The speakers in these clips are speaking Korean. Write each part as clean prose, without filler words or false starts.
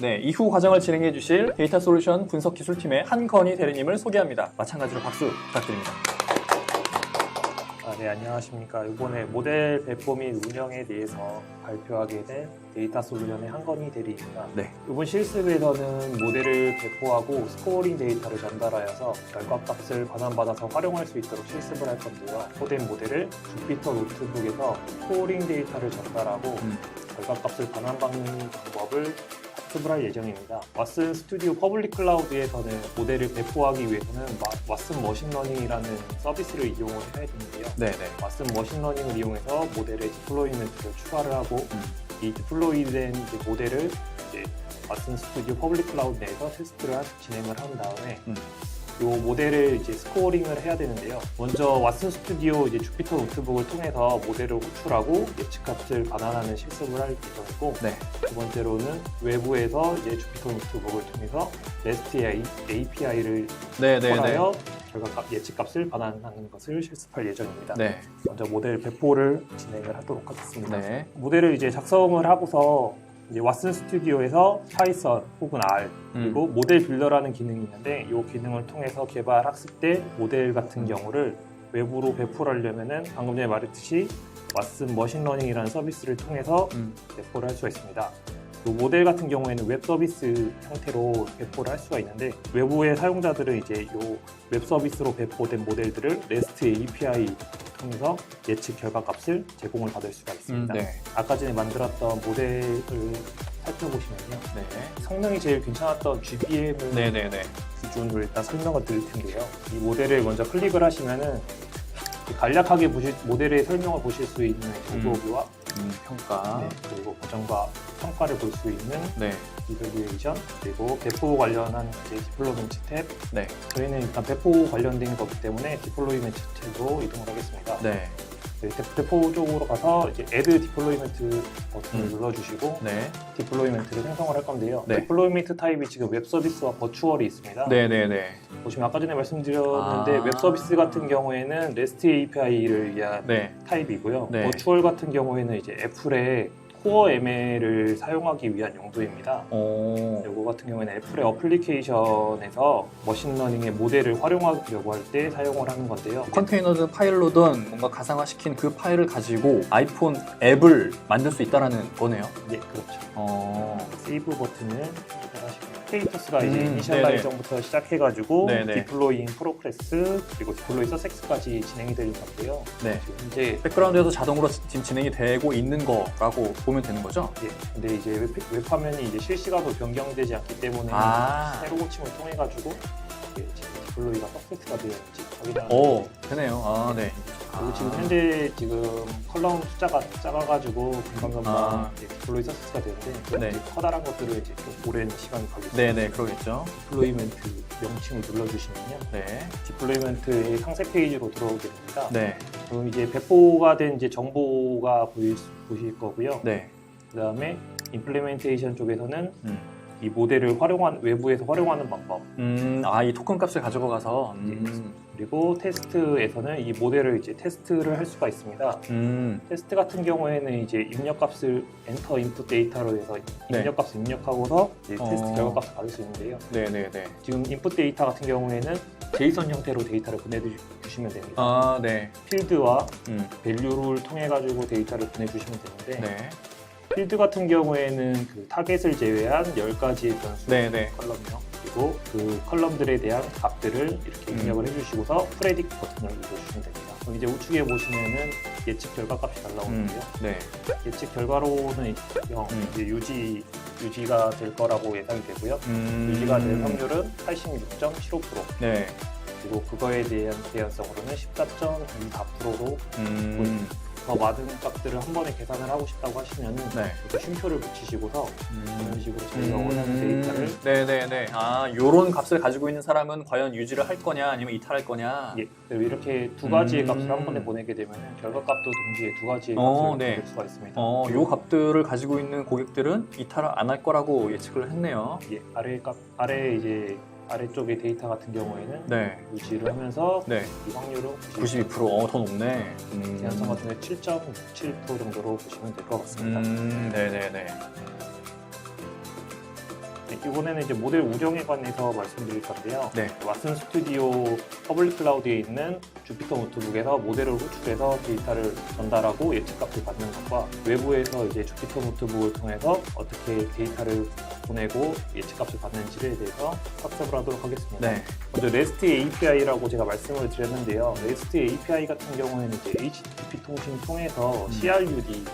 네, 이후 과정을 진행해 주실 데이터 솔루션 분석 기술팀의 한건희 대리님을 소개합니다. 마찬가지로 박수 부탁드립니다. 네, 안녕하십니까. 이번에 모델 배포 및 운영에 대해서 발표하게 된 데이터 솔루션의 한건희 대리입니다. 네. 이번 실습에서는 모델을 배포하고 스코어링 데이터를 전달하여서 결과값을 반환받아서 활용할 수 있도록 실습을 할 건데요. 배포된 모델을 주피터 노트북에서 스코어링 데이터를 전달하고 결과값을 반환받는 방법을 학습을 할 예정입니다. 왓슨 스튜디오 퍼블릭 클라우드에서는 모델을 배포하기 위해서는 왓슨 머신러닝이라는 서비스를 이용을 해야 되는데요. 네네. 왓슨 머신러닝을 이용해서 모델의 디플로이먼트를 추가를 하고 이 디플로이된 모델을 이제 왓슨 스튜디오 퍼블릭 클라우드 내에서 테스트를 진행을 한 다음에 이 모델을 이제 스코어링을 해야 되는데요. 먼저 왓슨 스튜디오 이제 주피터 노트북을 통해서 모델을 호출하고 예측값을 반환하는 실습을 할 예정이고, 네. 두 번째로는 외부에서 이제 주피터 노트북을 통해서 REST API를 콜하여 예측값을 반환하는 것을 실습할 예정입니다. 네. 먼저 모델 배포를 진행을 하도록 하겠습니다. 네. 모델을 이제 작성을 하고서 이제 왓슨 스튜디오에서 파이썬 혹은 R 그리고 모델 빌더라는 기능이 있는데 이 기능을 통해서 개발 학습 때 모델 같은 경우를 외부로 배포를 하려면은 방금 전에 말했듯이 왓슨 머신러닝이라는 서비스를 통해서 배포를 할 수가 있습니다. 이 모델 같은 경우에는 웹 서비스 형태로 배포를 할 수가 있는데 외부의 사용자들은 이제 이 웹 서비스로 배포된 모델들을 REST API 통해서 예측 결과값을 제공을 받을 수가 있습니다. 네. 아까 전에 만들었던 모델을 살펴보시면요. 네. 성능이 제일 괜찮았던 GBM을 네네네. 기준으로 일단 설명을 드릴 텐데요. 이 모델을 먼저 클릭을 하시면은 간략하게 모델의 설명을 보실 수 있는 오버뷰와 평가. 네, 그리고 고정과 평가를 볼 수 있는 네. 이밸류에이션, 그리고 배포 관련한 이제 디플로이먼트 탭. 네. 저희는 일단 배포 관련된 거기 때문에 디플로이먼트 탭으로 이동을 하겠습니다. 네. 네, 배포 쪽으로 가서 이제 Add 디플로이먼트 버튼을 눌러주시고 네. 디플로이먼트를 생성을 할 건데요. 네. 디플로이먼트 타입이 지금 웹 서비스와 버추얼이 있습니다. 네네네. 보시면 아까 전에 말씀드렸는데 웹 서비스 같은 경우에는 REST API를 위한 네. 타입이고요. 네. 버추얼 같은 경우에는 이제 애플의 코어 ML을 사용하기 위한 용도입니다. 이거 같은 경우에는 애플의 어플리케이션에서 머신러닝의 모델을 활용하려고 할 때 사용을 하는 건데요. 컨테이너든 파일로든 뭔가 가상화시킨 그 파일을 가지고 아이폰 앱을 만들 수 있다는 거네요. 예, 그렇죠. 세이브 버튼을 클릭하시면 스테이터스가 이제 네네. 이니셜라이저부터 시작해가지고 네네. 디플로이 인 프로그레스 그리고 디플로이 서섹스까지 진행이 될 건데요. 네. 지금 현재 백그라운드에서 자동으로 지금 진행이 되고 있는 거라고 보면 되는 거죠? 예, 근데 이제 웹 화면이 이제 실시간으로 변경되지 않기 때문에 새로 고침을 통해 가지고 지금 디플로이가 서섹스가 되었는지 확인하는. 오, 되네요. 네. 그리고 지금 현재 컬럼 숫자가 작아가지고 금방금방 이제 디플로이 서섹스가 되는데 네. 이제 커다란 것들을 이제 좀 오랜 시간이 걸리죠. 네네, 그러겠죠. 디플로이먼트 명칭을 눌러주시면요. 네. 디플로이먼트의 상세 페이지로 들어오게 됩니다. 네. 그럼 이제 배포가 된 이제 정보가 보실 거고요. 네. 그 다음에 임플리멘테이션 쪽에서는 이 모델을 외부에서 활용하는 방법. 이 토큰 값을 가지고 가서. 그리고 테스트에서는 이 모델을 이제 테스트를 할 수가 있습니다. 테스트 같은 경우에는 이제 입력값을 엔터 인풋 데이터로 해서 네. 입력값을 입력하고서 이제 테스트 결과값을 받을 수 있는데요. 네네네. 지금 인풋 데이터 같은 경우에는 제이선 형태로 데이터를 보내주시면 됩니다. 네. 필드와 밸류를 통해 가지고 데이터를 보내주시면 되는데 네. 필드 같은 경우에는 그 타겟을 제외한 10가지의 변수 네네. 컬럼이요. 그리고 그 컬럼들에 대한 값들을 이렇게 입력을 해주시고서 프레딕 버튼을 눌러주시면 됩니다. 그럼 이제 우측에 보시면은 예측 결과값이 잘 나오는데요. 네. 예측 결과로는 이제 유지가 될 거라고 예상이 되고요. 유지가 될 확률은 86.75%. 네. 그리고 그거에 대한 개연성으로는 14.24%로 더 많은 값들을 한 번에 계산을 하고 싶다고 하시면은 네. 이렇게 쉼표를 붙이시고서 이런 식으로 저희가 원하는 데이터를 네네네. 요런 값을 가지고 있는 사람은 과연 유지를 할 거냐 아니면 이탈할 거냐. 예, 그리고 이렇게 두 가지의 값을 한 번에 보내게 되면 결과값도 동시에 두 가지의 값을 네. 보낼 수가 있습니다. 요 값들을 가지고 있는 고객들은 이탈을 안 할 거라고 예측을 했네요. 예, 아래쪽의 데이터 같은 경우에는 네. 유지를 하면서 네. 이 확률은 92%. 더 높네. 개연성 같은 경우에 7.67% 정도로 보시면 될 것 같습니다. 네네네. 이번에는 이제 모델 운영에 관해서 말씀드릴 건데요. 네. 왓슨 스튜디오 퍼블릭 클라우드에 있는 주피터 노트북에서 모델을 호출해서 데이터를 전달하고 예측값을 받는 것과 외부에서 이제 주피터 노트북을 통해서 어떻게 데이터를 보내고 예측값을 받는지에 대해서 학습을 하도록 하겠습니다. 네. 먼저 REST API라고 제가 말씀을 드렸는데요. REST API 같은 경우에는 이제 HTTP 통신 통해서 CRUD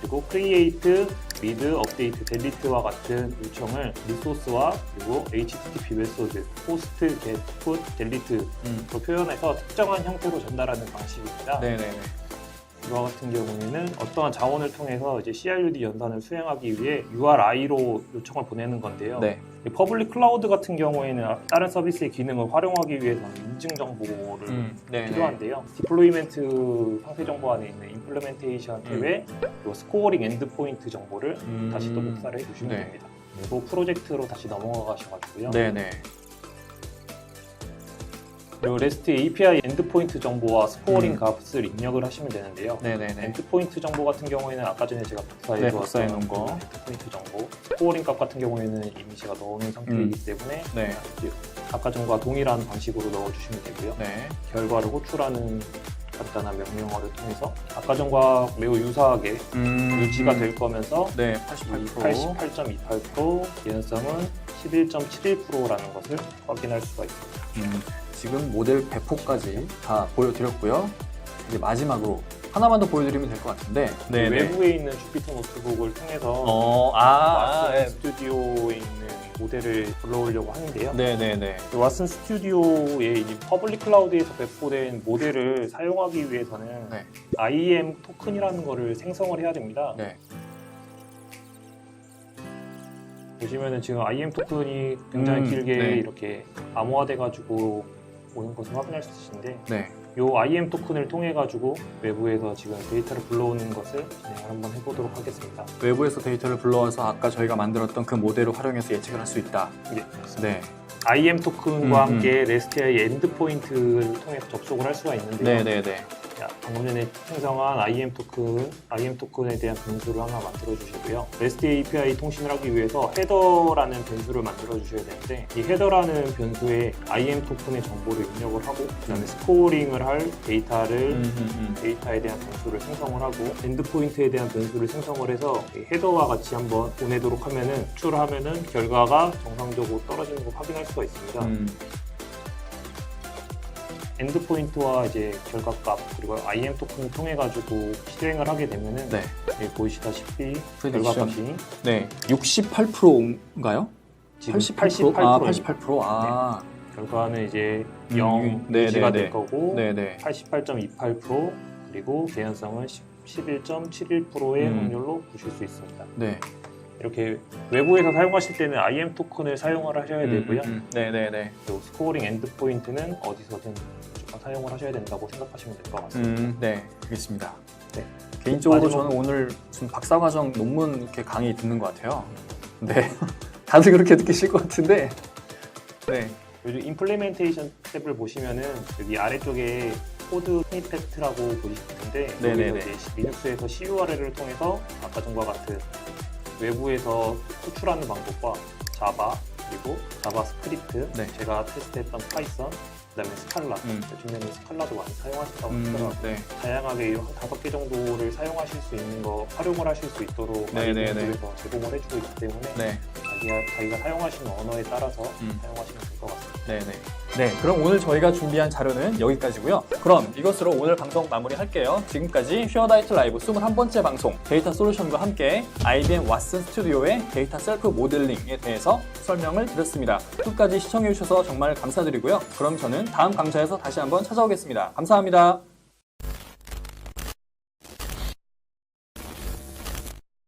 그리고 create, read, update, delete와 같은 요청을 리소스와 그리고 HTTP 메소드, post, get, put, delete로 표현해서 특정한 형태로 전달하는 방식입니다. 네네네. 이와 같은 경우에는 어떠한 자원을 통해서 이제 CRUD 연산을 수행하기 위해 URI로 요청을 보내는 건데요. 네. 이 퍼블릭 클라우드 같은 경우에는 다른 서비스의 기능을 활용하기 위해서는 인증 정보를 필요한데요. 디플로이멘트 상세 정보 안에 있는 임플레멘테이션 탭에 요 스코어링 엔드포인트 정보를 다시 또 복사를 해주시면 네. 됩니다. 그리고 프로젝트로 다시 넘어가 가셔가지고요. 네네. 그리고 REST API 엔드포인트 정보와 스코어링 값을 입력을 하시면 되는데요. 네네네. 엔드포인트 정보 같은 경우에는 아까 전에 제가 복사해 복사해 놓은 놓은 거. 엔드포인트 정보, 스코어링 값 같은 경우에는 이미 제가 넣어놓은 상태이기 때문에 네. 아까 전과 동일한 방식으로 넣어주시면 되고요. 네. 결과를 결과를 호출하는 간단한 명령어를 통해서 아까 전과 매우 유사하게 유지가 될 거면서 네, 88%. 88.28%, 예언성은 11.71%라는 것을 확인할 수가 있습니다. 지금 모델 배포까지 다 보여드렸고요. 이제 마지막으로 하나만 더 보여드리면 될 것 같은데. 외부에 있는 주피터 노트북을 통해서 왓슨 네. 스튜디오에 있는 모델을 불러오려고 하는데요. 네네네. 왓슨 스튜디오의 이 퍼블릭 클라우드에서 배포된 모델을 사용하기 위해서는 네. IEM 토큰이라는 거를 생성을 해야 됩니다. 네. 보시면은 지금 IEM 토큰이 굉장히 길게 네. 이렇게 암호화돼가지고 오는 것을 확인할 수 있으신데 네. 이 IEM 토큰을 통해 가지고 외부에서 지금 데이터를 불러오는 것을 진행을 한번 해보도록 하겠습니다. 외부에서 데이터를 불러와서 아까 저희가 만들었던 그 모델을 활용해서 예측을 할 수 있다. 예, 네. IEM 토큰과 함께 REST의 엔드포인트를 통해서 접속을 할 수가 있는데요. 네네네. 자, 방금 전에 생성한 IEM 토큰에 대한 변수를 하나 만들어 주시고요. REST API 통신을 하기 위해서 헤더라는 변수를 만들어 주셔야 되는데 이 헤더라는 변수에 IEM 토큰의 정보를 입력을 하고 그다음에 스코어링을 할 데이터에 대한 변수를 생성을 하고 엔드포인트에 대한 변수를 생성을 해서 이 헤더와 같이 한번 보내도록 하면은 추출하면은 결과가 정상적으로 떨어지는 걸 확인할 수가 있습니다. 엔드포인트와 이제 결과값 그리고 IEM 토큰을 통해 가지고 실행을 하게 되면은 네. 여기 보이시다시피 프레딕션. 결과값이 네. 68%인가요? 지금 88%? 88%. 아, 88%. 아. 결과는 이제 0 네, 유지가 네, 될 거고 네네. 88.28% 그리고 개연성은 11.71%의 음. 확률로 보실 수 있습니다. 네. 이렇게 외부에서 사용하실 때는 IEM 토큰을 사용을 하셔야 되고요. 네네네. 그리고 스코어링 엔드포인트는 어디서든 무조건 사용을 하셔야 된다고 생각하시면 될 것 같습니다. 네. 알겠습니다. 네. 개인적으로 마지막- 저는 오늘 무슨 박사과정 논문 이렇게 강의 듣는 것 같아요. 네. 다들 그렇게 느끼실 것 같은데. 네. 요즘 임플레멘테이션 탭을 보시면은 여기 아래쪽에 코드 스니펫이라고 보이실 텐데 네네네. 여기서 이제 리눅스에서 CURL을 통해서 아까 전과 같은 외부에서 호출하는 방법과 자바 그리고 자바스크립트 네. 제가 테스트했던 파이썬 그다음에 스칼라 요즘에는 스칼라도 많이 사용하신다고 하더라고요. 네. 다양하게 한 5개 정도를 사용하실 수 있는 거 활용을 하실 수 있도록 네네네. IEM에서 제공을 해주고 있기 때문에 네. 자기가 사용하시는 언어에 따라서 사용하시면 될 것 같습니다. 네네. 네, 그럼 오늘 저희가 준비한 자료는 여기까지고요. 그럼 이것으로 오늘 방송 마무리할게요. 지금까지 슈어다이트 라이브 21번째 방송 데이터 솔루션과 함께 IBM 왓슨 스튜디오의 데이터 셀프 모델링에 대해서 설명을 드렸습니다. 끝까지 시청해주셔서 정말 감사드리고요. 그럼 저는 다음 강좌에서 다시 한번 찾아오겠습니다. 감사합니다.